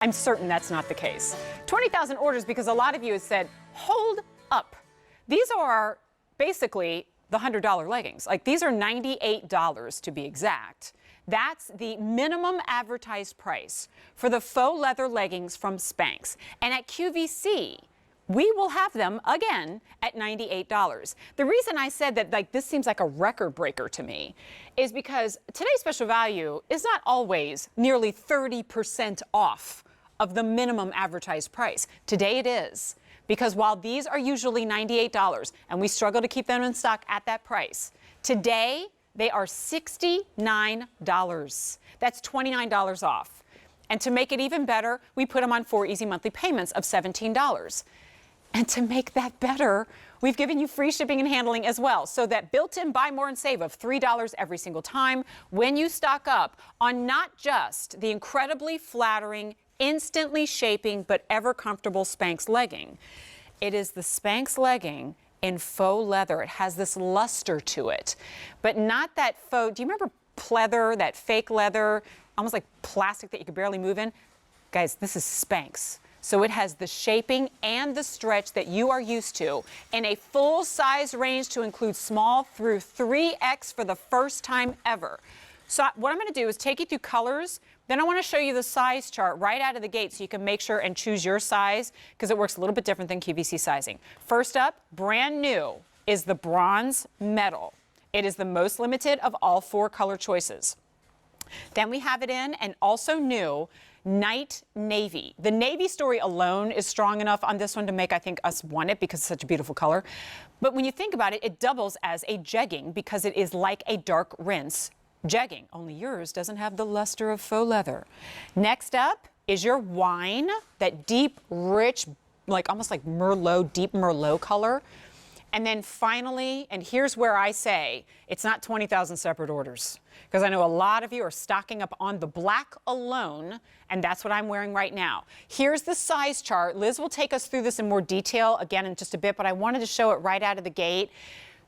I'm certain that's not the case. 20,000 orders because a lot of you have said, hold up. These are basically the $100 leggings. Like, these are $98 to be exact. That's the minimum advertised price for the faux leather leggings from Spanx. And at QVC, we will have them again at $98. The reason I said that, like, this seems like a record breaker to me is because today's special value is not always nearly 30% off of the minimum advertised price. Today it is, because while these are usually $98 and we struggle to keep them in stock at that price, today they are $69. That's $29 off. And to make it even better, we put them on 4 easy monthly payments of $17. And to make that better, we've given you free shipping and handling as well. So that built-in buy more and save of $3 every single time when you stock up on not just the incredibly flattering, instantly shaping, but ever comfortable Spanx legging. It is the Spanx legging in faux leather. It has this luster to it, but not that faux. Do you remember pleather, that fake leather, almost like plastic that you could barely move in? Guys, this is Spanx. So it has the shaping and the stretch that you are used to in a full size range to include small through 3X for the first time ever. So what I'm going to do is take you through colors. Then I want to show you the size chart right out of the gate so you can make sure and choose your size, because it works a little bit different than QVC sizing. First up, brand new, is the bronze metal. It is the most limited of all 4 color choices. Then we have it in, and also new, night navy. The navy story alone is strong enough on this one to make, I think, us want it because it's such a beautiful color. But when you think about it, it doubles as a jegging because it is like a dark rinse jegging, only yours doesn't have the luster of faux leather. Next up is your wine, that deep, rich, like almost like Merlot, deep Merlot color. And then finally, and here's where I say it's not 20,000 separate orders, because I know a lot of you are stocking up on the black alone, and that's what I'm wearing right now. Here's the size chart. Liz will take us through this in more detail again in just a bit, but I wanted to show it right out of the gate.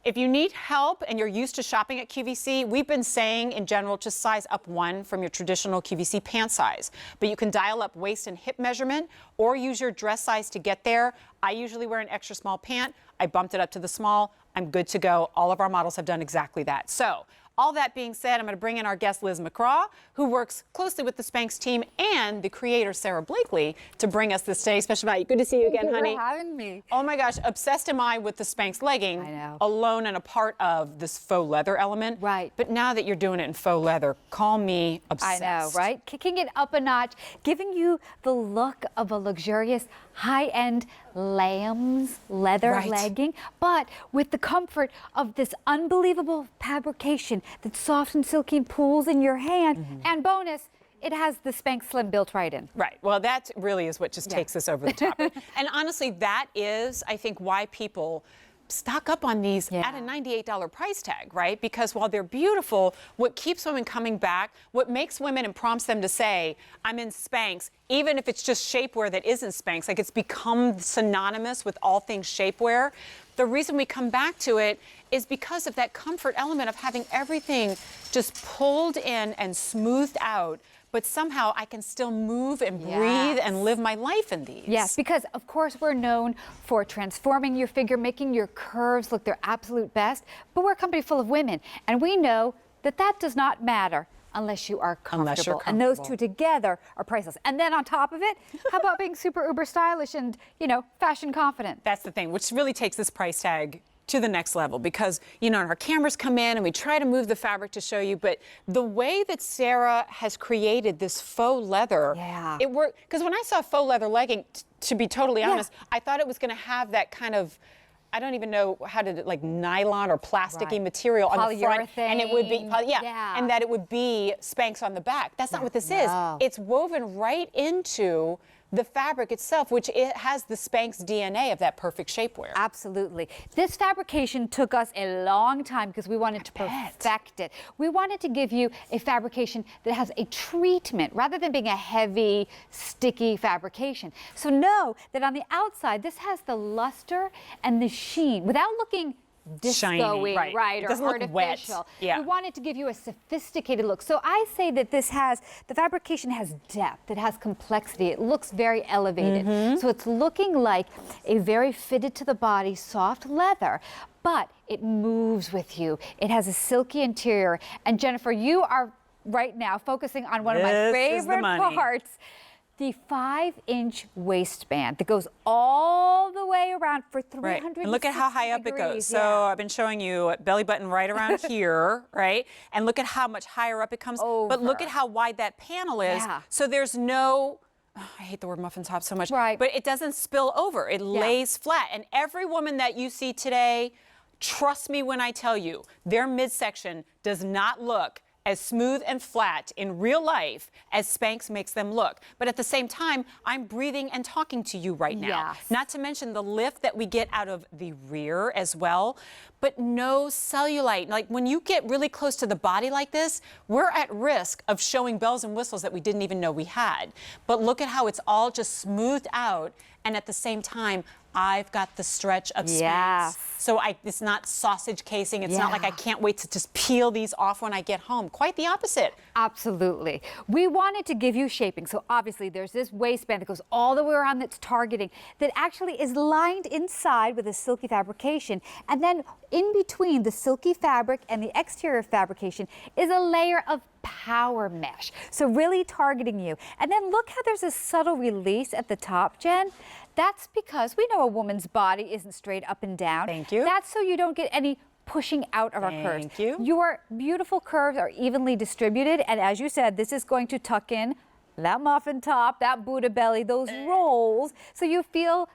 If you need help and you're used to shopping at QVC, we've been saying in general just size up 1 from your traditional QVC pant size. But you can dial up waist and hip measurement or use your dress size to get there. I usually wear an extra small pant. I bumped it up to the small. I'm good to go. All of our models have done exactly that. So, all that being said, I'm going to bring in our guest, Liz McCraw, who works closely with the Spanx team and the creator, Sarah Blakely, to bring us this today's special value. Good to see you again, honey. Thank you for having me. Oh my gosh, obsessed am I with the Spanx legging, I know. alone and a part of this faux leather element. Right. But now that you're doing it in faux leather, call me obsessed. I know, right? Kicking it up a notch, giving you the look of a luxurious, high-end lamb's leather legging, but with the comfort of this unbelievable fabrication that's soft and silky and pulls in your hand. And bonus, it has the Spanx Slim built right in. Right. Well, that really is what just takes this over the top. And honestly, that is, I think, why people stock up on these at a $98 price tag, right? Because while they're beautiful, what keeps women coming back, what makes women and prompts them to say, I'm in Spanx, even if it's just shapewear that isn't Spanx, like it's become synonymous with all things shapewear. The reason we come back to it is because of that comfort element of having everything just pulled in and smoothed out, but somehow I can still move and breathe and live my life in these. Yes, because of course we're known for transforming your figure, making your curves look their absolute best, but we're a company full of women, and we know that that does not matter unless you are comfortable. And those two together are priceless. And then on top of it, how about being super uber stylish and, you know, fashion confident? That's the thing, which really takes this price tag to the next level, because, you know, our cameras come in and we try to move the fabric to show you, but the way that Sarah has created this faux leather, it worked. Because when I saw faux leather legging, to be totally honest, I thought it was going to have that kind of, I don't even know how to, like, nylon or plasticky material on the front, and it would be, and that it would be Spanx on the back. That's not what this is. It's woven right into the fabric itself, which it has the Spanx DNA of that perfect shapewear. Absolutely. This fabrication took us a long time because we wanted to perfect it. We wanted to give you a fabrication that has a treatment rather than being a heavy, sticky fabrication. So know that on the outside, this has the luster and the sheen without looking shiny, right, It or doesn't look wet. artificial. Yeah. We want it to give you a sophisticated look. So I say that the fabrication has depth, it has complexity, it looks very elevated. So it's looking like a very fitted to the body, soft leather, but it moves with you. It has a silky interior. And Jennifer, you are right now focusing on one of my favorite parts. The 5-inch waistband that goes all the way around for 360 Right. And look at how high up it goes. So I've been showing you belly button right around here, right? And look at how much higher up it comes. But look at how wide that panel is. Yeah. So there's no, I hate the word muffin top so much, Right. but it doesn't spill over. It lays flat. And every woman that you see today, trust me when I tell you, their midsection does not look as smooth and flat in real life as Spanx makes them look. But at the same time, I'm breathing and talking to you right now. Yes. Not to mention the lift that we get out of the rear as well, but no cellulite. Like when you get really close to the body like this, we're at risk of showing bells and whistles that we didn't even know we had. But look at how it's all just smoothed out, and at the same time, I've got the stretch of Spanx. Yes. So it's not sausage casing. It's not like I can't wait to just peel these off when I get home. Quite the opposite. Absolutely. We wanted to give you shaping. So obviously there's this waistband that goes all the way around that's targeting, that actually is lined inside with a silky fabrication. And then in between the silky fabric and the exterior fabrication is a layer of power mesh. So really targeting you. And then look how there's a subtle release at the top, Jen. That's because we know a woman's body isn't straight up and down. Thank you. That's so you don't get any pushing out of our curves. Thank you. Your beautiful curves are evenly distributed, and as you said, this is going to tuck in that muffin top, that Buddha belly, those rolls, so you feel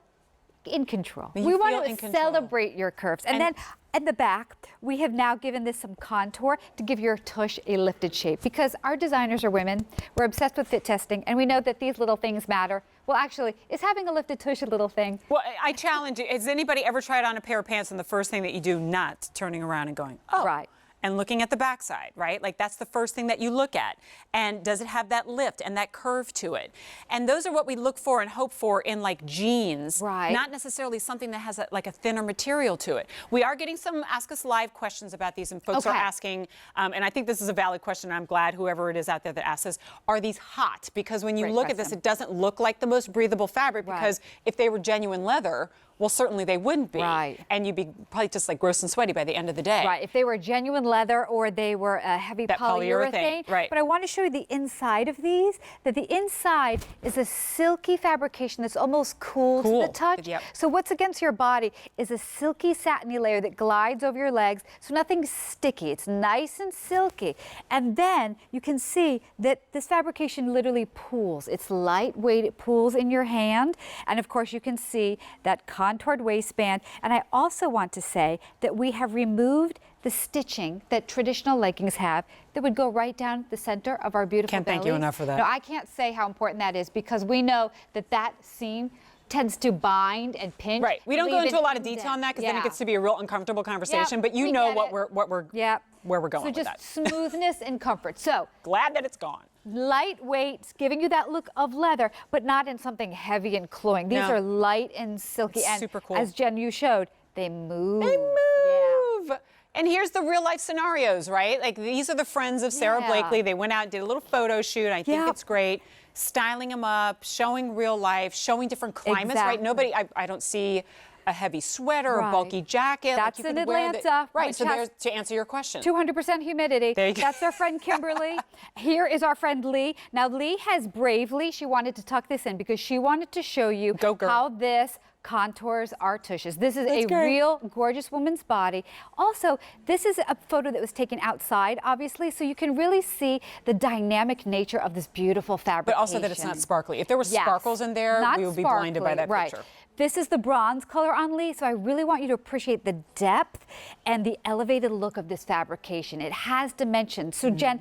in control. We want to celebrate your curves. And then at the back, we have now given this some contour to give your tush a lifted shape, because our designers are women. We're obsessed with fit testing, and we know that these little things matter. Well, actually, is having a lifted tush a little thing? Well, I challenge you. Has anybody ever tried on a pair of pants and the first thing that you do, not turning around and going, oh. Right. And looking at the backside, right? Like that's the first thing that you look at. And does it have that lift and that curve to it? And those are what we look for and hope for in like jeans, right? Not necessarily something that has like a thinner material to it. We are getting some Ask Us Live questions about these, and folks are asking, and I think this is a valid question, and I'm glad whoever it is out there that asks this, are these hot? Because when you look at this, it doesn't look like the most breathable fabric, because if they were genuine leather, well, certainly they wouldn't be. Right. And you'd be probably just like gross and sweaty by the end of the day. Right. If they were genuine leather or they were a heavy polyurethane. Right. But I want to show you the inside of these, that the inside is a silky fabrication that's almost cool to the touch. Yep. So what's against your body is a silky satiny layer that glides over your legs, so nothing's sticky. It's nice and silky. And then you can see that this fabrication literally pools. It's lightweight, it pools in your hand. And of course you can see that contoured waistband. And I also want to say that we have removed the stitching that traditional leggings have that would go right down the center of our beautiful Can't thank you enough for that. No, I can't say how important that is, because we know that that seam tends to bind and pinch. Right. We don't go into a lot of detail on that, because then it gets to be a real uncomfortable conversation. But you know where we're going with that. So just smoothness and comfort. So glad that it's gone. Lightweight, giving you that look of leather, but not in something heavy and cloying. These are light and silky. It's and super cool. As Jen, you showed, they move. They move. Yeah. And here's the real life scenarios, right? Like these are the friends of Sarah Blakely. They went out and did a little photo shoot. I think it's great. Styling them up, showing real life, showing different climates, right? Nobody, I don't see a heavy sweater or bulky jacket. That's like in Atlanta. Right, so there's to answer your question. 200% humidity. There you go. That's our friend Kimberly. Here is our friend Lee. Now Lee has bravely, she wanted to tuck this in because she wanted to show you how this contours our tushes. This is a real gorgeous woman's body. Also, this is a photo that was taken outside, obviously, so you can really see the dynamic nature of this beautiful fabrication. But also that it's not sparkly. If there were sparkles in there, we would be blinded by that picture. This is the bronze color on Lee, so I really want you to appreciate the depth and the elevated look of this fabrication. It has dimension. So Jen,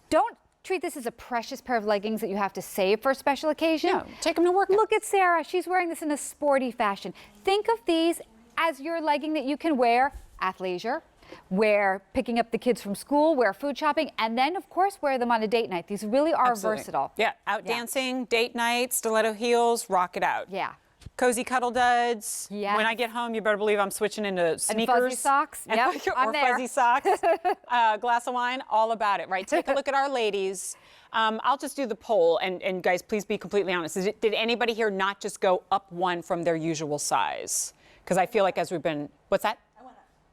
don't treat this as a precious pair of leggings that you have to save for a special occasion. No, take them to work. Look at Sarah. She's wearing this in a sporty fashion. Think of these as your legging that you can wear athleisure, wear picking up the kids from school, wear food shopping, and then, of course, wear them on a date night. These really are versatile. Yeah, out dancing, date night, stiletto heels, rock it out. Yeah. cozy cuddle duds. Yes. When I get home, you better believe I'm switching into sneakers. And fuzzy socks. And Yep, I'm or there. fuzzy socks. Glass of wine, all about it, right? Take a look at our ladies. I'll just do the poll, and guys, please be completely honest. Did anybody here not just go up one from their usual size? Because I feel like as we've been, what's that?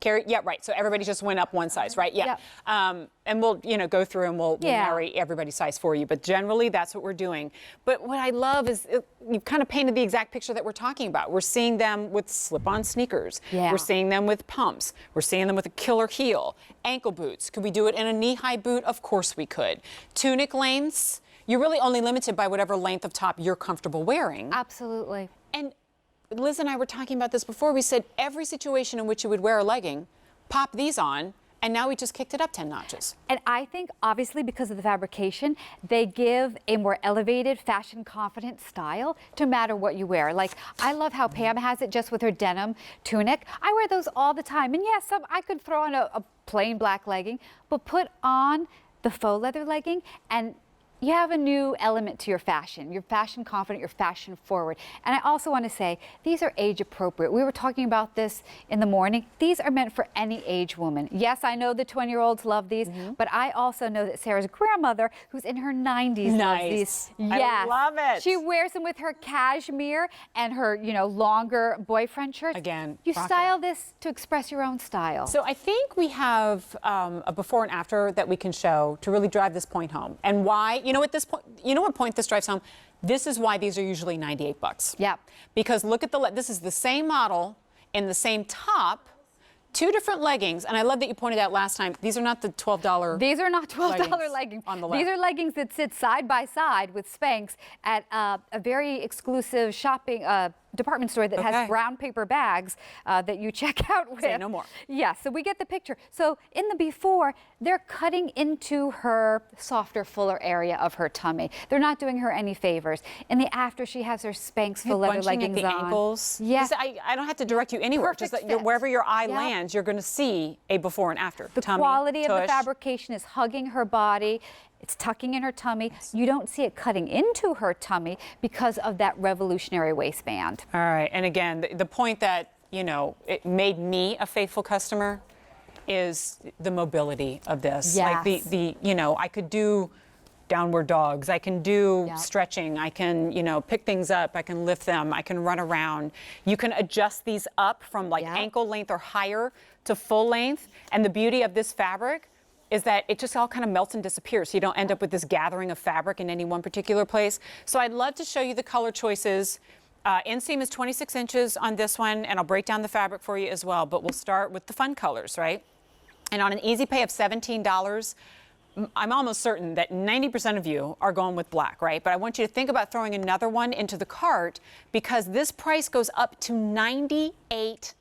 Carrie, yeah, right. So everybody just went up one size, right? Yeah. Yep. And we'll, go through and we'll marry everybody's size for you. But generally, that's what we're doing. But what I love is you've kind of painted the exact picture that we're talking about. We're seeing them with slip-on sneakers. Yeah. We're seeing them with pumps. We're seeing them with a killer heel. Ankle boots. Could we do it in a knee-high boot? Of course we could. Tunic lengths. You're really only limited by whatever length of top you're comfortable wearing. Absolutely. And Liz and I were talking about this before. We said every situation in which you would wear a legging, pop these on, and now we just kicked it up 10 notches. And I think, obviously, because of the fabrication, they give a more elevated, fashion-confident style to matter what you wear. Like, I love how Pam has it just with her denim tunic. I wear those all the time. And yes, I could throw on a plain black legging, but put on the faux leather legging and you have a new element to your fashion. You're fashion confident, you're fashion forward. And I also want to say, these are age appropriate. We were talking about this in the morning. These are meant for any age woman. Yes, I know the 20-year-olds love these, but I also know that Sarah's grandmother, who's in her 90s, loves these. I Yes. love it. She wears them with her cashmere and her, longer boyfriend shirts. Again, you rock style it. this to express your own style. So I think we have a before and after that we can show to really drive this point home. And why? What point this drives home? This is why these are usually $98. Yep. Because look at this is the same model in the same top, two different leggings. And I love that you pointed out last time, these are not the $12. These are not $12 leggings. On the left. These are leggings that sit side by side with Spanx at a very exclusive shopping department store that has brown paper bags that you check out with. Say no more. Yeah, so we get the picture. So in the before, they're cutting into her softer, fuller area of her tummy. They're not doing her any favors. In the after, she has her Spanx faux leather leggings at the on. ankles. Yes. I don't have to direct you anywhere. Perfect Just fit. wherever your eye Yep. lands, you're going to see a before and after. The Tummy, quality of the tush. fabrication is hugging her body. It's tucking in her tummy. You don't see it cutting into her tummy because of that revolutionary waistband. All right. And again, the point that, it made me a faithful customer is the mobility of this. Yes. Like I could do downward dogs. I can do stretching. I can, pick things up. I can lift them. I can run around. You can adjust these up from ankle length or higher to full length. And the beauty of this fabric is that it just all kind of melts and disappears. So you don't end up with this gathering of fabric in any one particular place. So I'd love to show you the color choices. Inseam is 26 inches on this one, and I'll break down the fabric for you as well. But we'll start with the fun colors, right? And on an easy pay of $17, I'm almost certain that 90% of you are going with black, right? But I want you to think about throwing another one into the cart because this price goes up to $98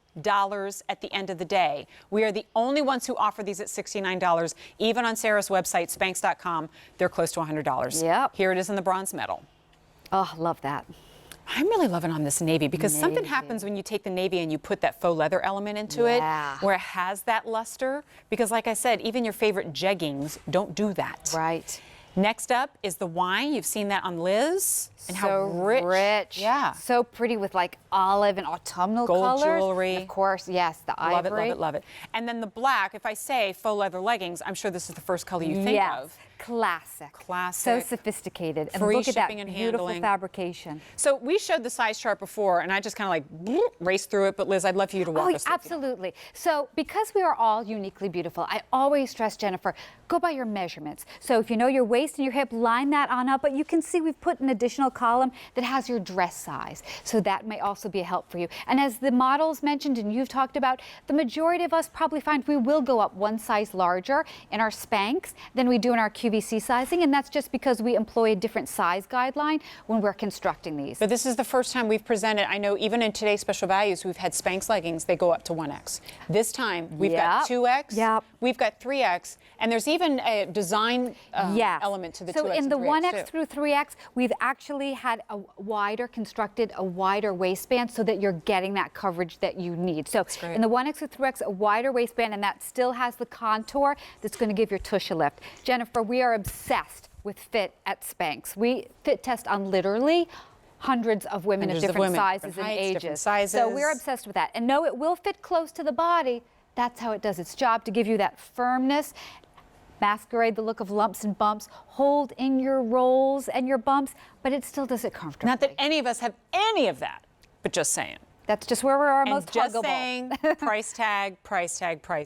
at the end of the day. We are the only ones who offer these at $69. Even on Sarah's website, Spanx.com, they're close to $100. Yep. Here it is in the bronze metal. Oh, love that. I'm really loving on this navy because something happens when you take the navy and you put that faux leather element into it where it has that luster. Because like I said, even your favorite jeggings don't do that. Right. Next up is the wine. You've seen that on Liz. And how rich. Yeah. So pretty with like olive and autumnal Gold colors. jewelry. Of course, yes, the Love it, ivory. love it, love it. And then the black, if I say faux leather leggings, I'm sure this is the first color you think of. Classic. Classic. So sophisticated. And Free look at that shipping and beautiful handling. fabrication. So we showed the size chart before, and I just kind of raced through it. But Liz, I'd love for you to walk us through it. Absolutely. So because we are all uniquely beautiful, I always stress, Jennifer, go by your measurements. So if you know your waist and your hip, line that on up. But you can see we've put an additional column that has your dress size. So that may also be a help for you. And as the models mentioned and you've talked about, the majority of us probably find we will go up one size larger in our Spanx than we do in our QVC sizing. And that's just because we employ a different size guideline when we're constructing these. But this is the first time we've presented, I know even in today's special values, we've had Spanx leggings, they go up to 1X. This time, we've got 2X, we've got 3X, and there's even a design element to the 2X So in and the 3X 1X too. through 3X, we've actually had constructed a wider waistband so that you're getting that coverage that you need. So in the 1X through 3X, a wider waistband, and that still has the contour that's going to give your tush a lift. Jennifer, we are obsessed with fit at Spanx. We fit test on literally hundreds of women of different sizes different heights, and different ages. sizes. So we're obsessed with that. And no, it will fit close to the body. That's how it does its job, to give you that firmness, masquerade the look of lumps and bumps, hold in your rolls and your bumps, but it still does it comfortably. Not that any of us have any of that, but just saying. That's just where we are And most just huggable. saying, price tag, price tag, price